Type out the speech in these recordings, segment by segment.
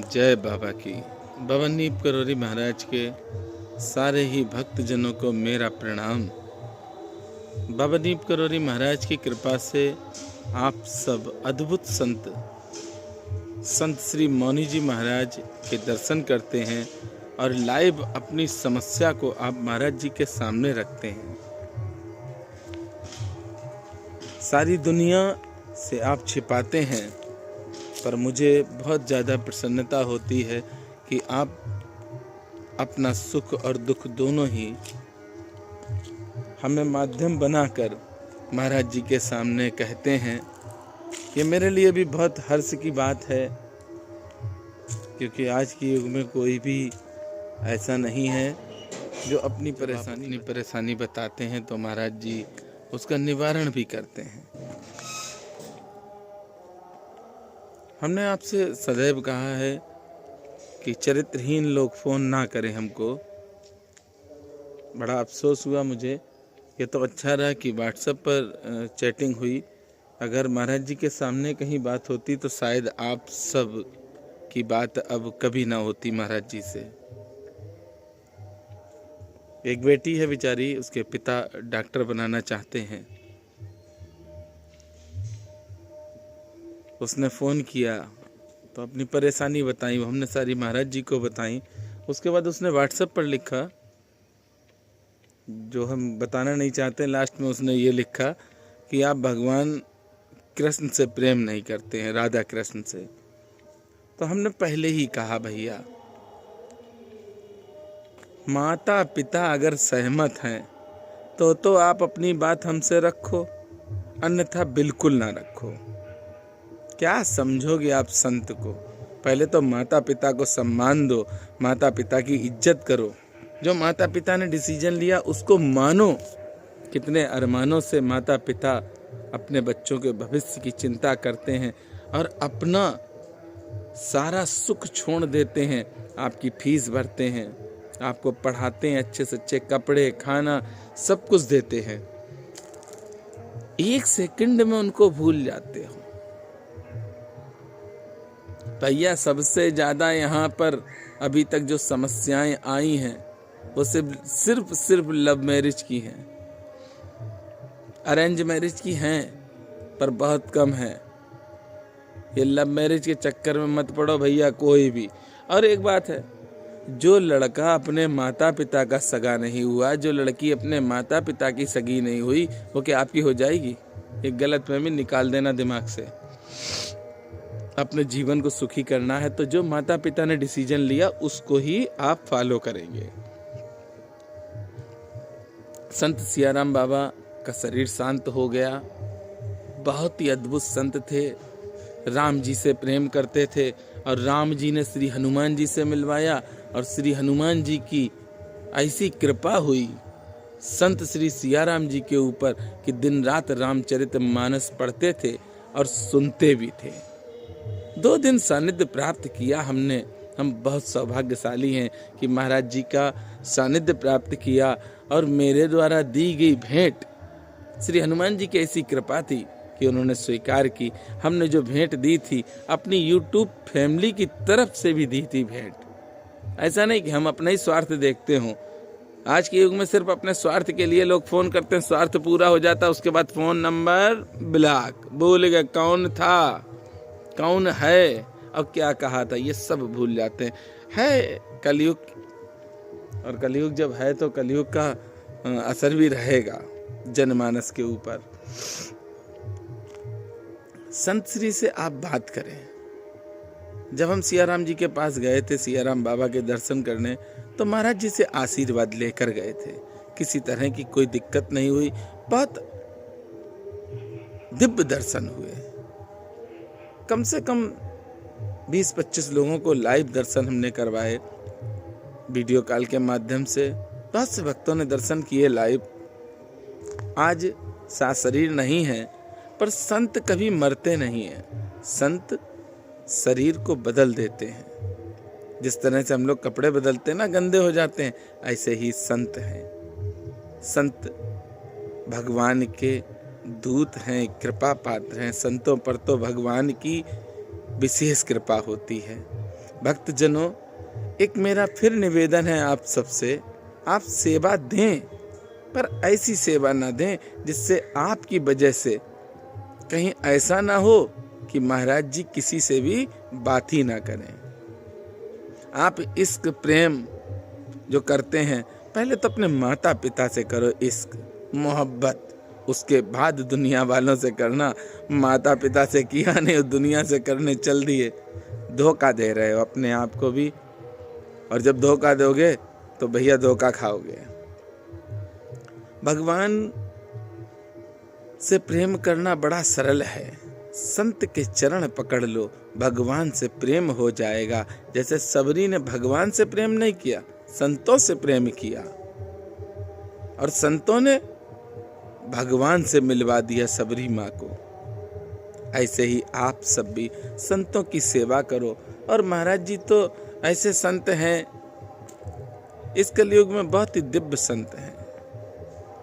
जय बाबा की। बाबा नीप करोरी महाराज के सारे ही भक्तजनों को मेरा प्रणाम। बाबा नीप करोरी महाराज की कृपा से आप सब अद्भुत संत श्री मौनी जी महाराज के दर्शन करते हैं और लाइव अपनी समस्या को आप महाराज जी के सामने रखते हैं। सारी दुनिया से आप छिपाते हैं, पर मुझे बहुत ज़्यादा प्रसन्नता होती है कि आप अपना सुख और दुख दोनों ही हमें माध्यम बनाकर महाराज जी के सामने कहते हैं। ये मेरे लिए भी बहुत हर्ष की बात है, क्योंकि आज के युग में कोई भी ऐसा नहीं है जो अपनी परेशानी बताते हैं तो महाराज जी उसका निवारण भी करते हैं। हमने आपसे सदैव कहा है कि चरित्रहीन लोग फ़ोन ना करें हमको। बड़ा अफसोस हुआ मुझे। ये तो अच्छा रहा कि व्हाट्सएप पर चैटिंग हुई। अगर महाराज जी के सामने कहीं बात होती तो शायद आप सब की बात अब कभी ना होती महाराज जी से। एक बेटी है बेचारी, उसके पिता डॉक्टर बनाना चाहते हैं। उसने फ़ोन किया तो अपनी परेशानी बताई, हमने सारी महाराज जी को बताई। उसके बाद उसने व्हाट्सएप पर लिखा जो हम बताना नहीं चाहते। लास्ट में उसने ये लिखा कि आप भगवान कृष्ण से प्रेम नहीं करते हैं, राधा कृष्ण से। तो हमने पहले ही कहा भैया, माता पिता अगर सहमत हैं तो आप अपनी बात हमसे रखो, अन्यथा बिल्कुल ना रखो। क्या समझोगे आप संत को? पहले तो माता पिता को सम्मान दो, माता पिता की इज्जत करो। जो माता पिता ने डिसीजन लिया उसको मानो। कितने अरमानों से माता पिता अपने बच्चों के भविष्य की चिंता करते हैं और अपना सारा सुख छोड़ देते हैं। आपकी फीस भरते हैं, आपको पढ़ाते हैं, अच्छे से अच्छे कपड़े, खाना सब कुछ देते हैं। एक सेकंड में उनको भूल जाते हो। भैया सबसे ज़्यादा यहाँ पर अभी तक जो समस्याएं आई हैं वो सिर्फ लव मैरिज की हैं। अरेंज मैरिज की हैं पर बहुत कम है। ये लव मैरिज के चक्कर में मत पड़ो भैया कोई भी। और एक बात है, जो लड़का अपने माता पिता का सगा नहीं हुआ, जो लड़की अपने माता पिता की सगी नहीं हुई, वो क्या आपकी हो जाएगी? एक गलतफहमी निकाल देना दिमाग से। अपने जीवन को सुखी करना है तो जो माता पिता ने डिसीजन लिया उसको ही आप फॉलो करेंगे। संत सियाराम बाबा का शरीर शांत हो गया। बहुत ही अद्भुत संत थे, राम जी से प्रेम करते थे और राम जी ने श्री हनुमान जी से मिलवाया और श्री हनुमान जी की ऐसी कृपा हुई संत श्री सियाराम जी के ऊपर कि दिन रात रामचरितमानस पढ़ते थे और सुनते भी थे। 2 दिन सानिध्य प्राप्त किया हमने। हम बहुत सौभाग्यशाली हैं कि महाराज जी का सानिध्य प्राप्त किया और मेरे द्वारा दी गई भेंट श्री हनुमान जी की ऐसी कृपा थी कि उन्होंने स्वीकार की। हमने जो भेंट दी थी अपनी यूट्यूब फैमिली की तरफ से भी दी थी भेंट। ऐसा नहीं कि हम अपना ही स्वार्थ देखते हों। आज के युग में सिर्फ अपने स्वार्थ के लिए लोग फ़ोन करते हैं, स्वार्थ पूरा हो जाता उसके बाद फ़ोन नंबर ब्लॉक, भूल गए कौन था, कौन है और क्या कहा था, ये सब भूल जाते हैं। है कलयुग, और कलयुग जब है तो कलयुग का असर भी रहेगा जनमानस के ऊपर। संत श्री से आप बात करें। जब हम सियाराम जी के पास गए थे सियाराम बाबा के दर्शन करने, तो महाराज जी से आशीर्वाद लेकर गए थे। किसी तरह की कोई दिक्कत नहीं हुई, बहुत दिव्य दर्शन हुए। कम से कम 20-25 लोगों को लाइव दर्शन हमने करवाए वीडियो कॉल के माध्यम से। बहुत से भक्तों ने दर्शन किए लाइव। आज साथ शरीर नहीं है, पर संत कभी मरते नहीं हैं। संत शरीर को बदल देते हैं। जिस तरह से हम लोग कपड़े बदलते हैं ना, गंदे हो जाते हैं, ऐसे ही संत हैं। संत भगवान के दूत हैं, कृपा पात्र हैं। संतों पर तो भगवान की विशेष कृपा होती है। भक्तजनों, एक मेरा फिर निवेदन है आप सबसे, आप सेवा दें, पर ऐसी सेवा ना दें जिससे आपकी वजह से कहीं ऐसा ना हो कि महाराज जी किसी से भी बात ही ना करें। आप इश्क प्रेम जो करते हैं, पहले तो अपने माता पिता से करो इश्क मोहब्बत, उसके बाद दुनिया वालों से करना। माता पिता से किया नहीं, दुनिया से करने चल दिए, धोखा दे रहे हो अपने आप को भी, और जब धोखा दोगे तो भैया धोखा खाओगे। भगवान से प्रेम करना बड़ा सरल है, संत के चरण पकड़ लो, भगवान से प्रेम हो जाएगा। जैसे सबरी ने भगवान से प्रेम नहीं किया, संतों से प्रेम किया, और संतों ने भगवान से मिलवा दिया सबरी माँ को। ऐसे ही आप सब भी संतों की सेवा करो। और महाराज जी तो ऐसे संत हैं, इस कलयुग में बहुत ही दिव्य संत हैं।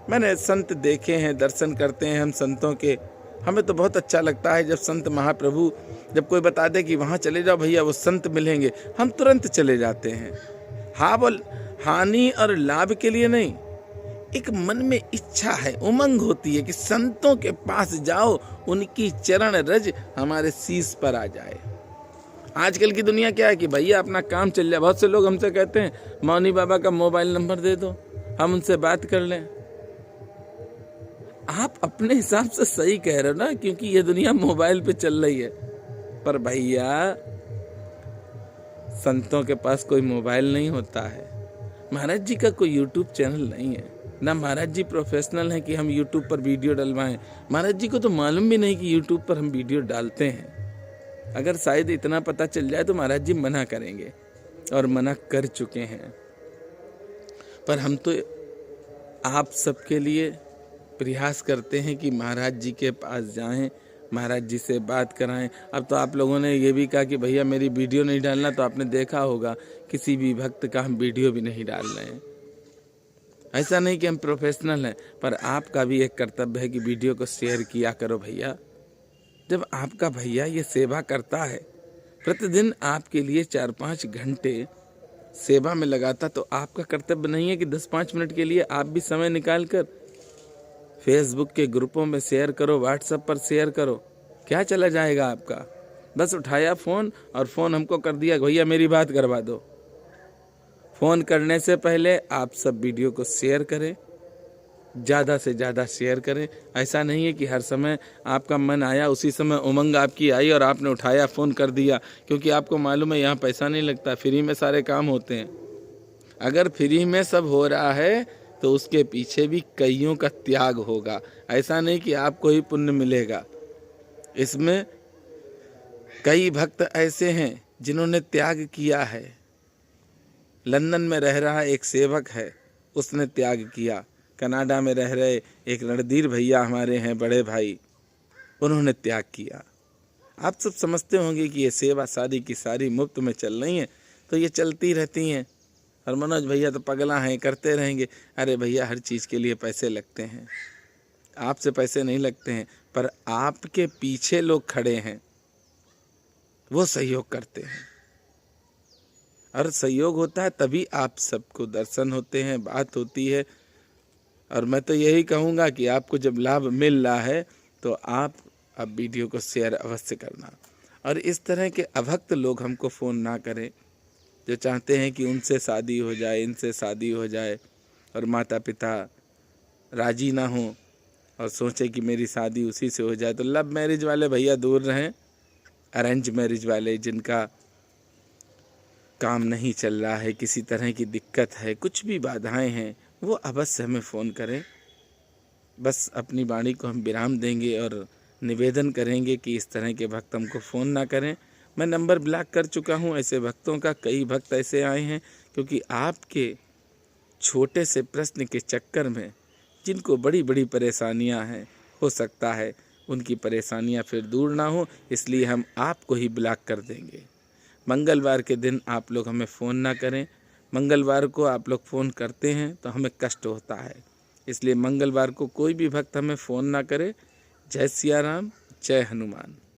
मैंने संत देखे हैं, दर्शन करते हैं हम संतों के, हमें तो बहुत अच्छा लगता है जब संत महाप्रभु जब कोई बता दे कि वहाँ चले जाओ भैया वो संत मिलेंगे, हम तुरंत चले जाते हैं। हाँ, बोल हानि और लाभ के लिए नहीं, एक मन में इच्छा है, उमंग होती है कि संतों के पास जाओ, उनकी चरण रज हमारे शीश पर आ जाए। आजकल की दुनिया क्या है कि भैया अपना काम चल जाए। बहुत से लोग हमसे कहते हैं मौनी बाबा का मोबाइल नंबर दे दो, हम उनसे बात कर लें। आप अपने हिसाब से सही कह रहे हो ना, क्योंकि ये दुनिया मोबाइल पे चल रही है, पर भैया संतों के पास कोई मोबाइल नहीं होता है, महाराज जी का कोई यूट्यूब चैनल नहीं है, ना महाराज जी प्रोफेशनल हैं कि हम यूट्यूब पर वीडियो डलवाएं। महाराज जी को तो मालूम भी नहीं कि यूट्यूब पर हम वीडियो डालते हैं। अगर शायद इतना पता चल जाए तो महाराज जी मना करेंगे, और मना कर चुके हैं। पर हम तो आप सबके लिए प्रयास करते हैं कि महाराज जी के पास जाएं, महाराज जी से बात कराएं। अब तो आप लोगों ने ये भी कहा कि भैया मेरी वीडियो नहीं डालना, तो आपने देखा होगा किसी भी भक्त का हम वीडियो भी नहीं डाल रहे हैं। ऐसा नहीं कि हम प्रोफेशनल हैं, पर आपका भी एक कर्तव्य है कि वीडियो को शेयर किया करो भैया। जब आपका भैया ये सेवा करता है, प्रतिदिन आपके लिए 4-5 घंटे सेवा में लगाता, तो आपका कर्तव्य नहीं है कि 10-5 मिनट के लिए आप भी समय निकाल कर फेसबुक के ग्रुपों में शेयर करो, व्हाट्सएप पर शेयर करो। क्या चला जाएगा आपका? बस उठाया फ़ोन और फ़ोन हमको कर दिया, भैया मेरी बात करवा दो। फ़ोन करने से पहले आप सब वीडियो को शेयर करें, ज़्यादा से ज़्यादा शेयर करें। ऐसा नहीं है कि हर समय आपका मन आया उसी समय उमंग आपकी आई और आपने उठाया फ़ोन कर दिया, क्योंकि आपको मालूम है यहाँ पैसा नहीं लगता, फ्री में सारे काम होते हैं। अगर फ्री में सब हो रहा है तो उसके पीछे भी कईयों का त्याग होगा। ऐसा नहीं कि आपको ही पुण्य मिलेगा, इसमें कई भक्त ऐसे हैं जिन्होंने त्याग किया है। लंदन में रह रहा एक सेवक है, उसने त्याग किया। कनाडा में रह रहे एक रणधीर भैया हमारे हैं, बड़े भाई, उन्होंने त्याग किया। आप सब समझते होंगे कि ये सेवा सारी की सारी मुफ्त में चल रही है, तो ये चलती रहती हैं। और मनोज भैया तो पगला हैं, करते रहेंगे। अरे भैया हर चीज़ के लिए पैसे लगते हैं, आपसे पैसे नहीं लगते हैं, पर आपके पीछे लोग खड़े हैं, वो सहयोग करते हैं। और सहयोग होता है तभी आप सबको दर्शन होते हैं, बात होती है। और मैं तो यही कहूँगा कि आपको जब लाभ मिल रहा है तो आप अब वीडियो को शेयर अवश्य करना। और इस तरह के अभक्त लोग हमको फ़ोन ना करें जो चाहते हैं कि उनसे शादी हो जाए, इनसे शादी हो जाए, और माता पिता राजी ना हों और सोचें कि मेरी शादी उसी से हो जाए। तो लव मैरिज वाले भैया दूर रहें, अरेंज मैरिज वाले जिनका काम नहीं चल रहा है, किसी तरह की दिक्कत है, कुछ भी बाधाएं हैं, वो अवश्य हमें फ़ोन करें। बस अपनी वाणी को हम विराम देंगे और निवेदन करेंगे कि इस तरह के भक्त हमको फ़ोन ना करें। मैं नंबर ब्लॉक कर चुका हूं ऐसे भक्तों का। कई भक्त ऐसे आए हैं क्योंकि आपके छोटे से प्रश्न के चक्कर में जिनको बड़ी बड़ी परेशानियां हैं, हो सकता है उनकी परेशानियां फिर दूर ना हो, इसलिए हम आपको ही ब्लॉक कर देंगे। मंगलवार के दिन आप लोग हमें फ़ोन ना करें। मंगलवार को आप लोग फ़ोन करते हैं तो हमें कष्ट होता है, इसलिए मंगलवार को कोई भी भक्त हमें फ़ोन ना करे। जय सिया राम, जय हनुमान।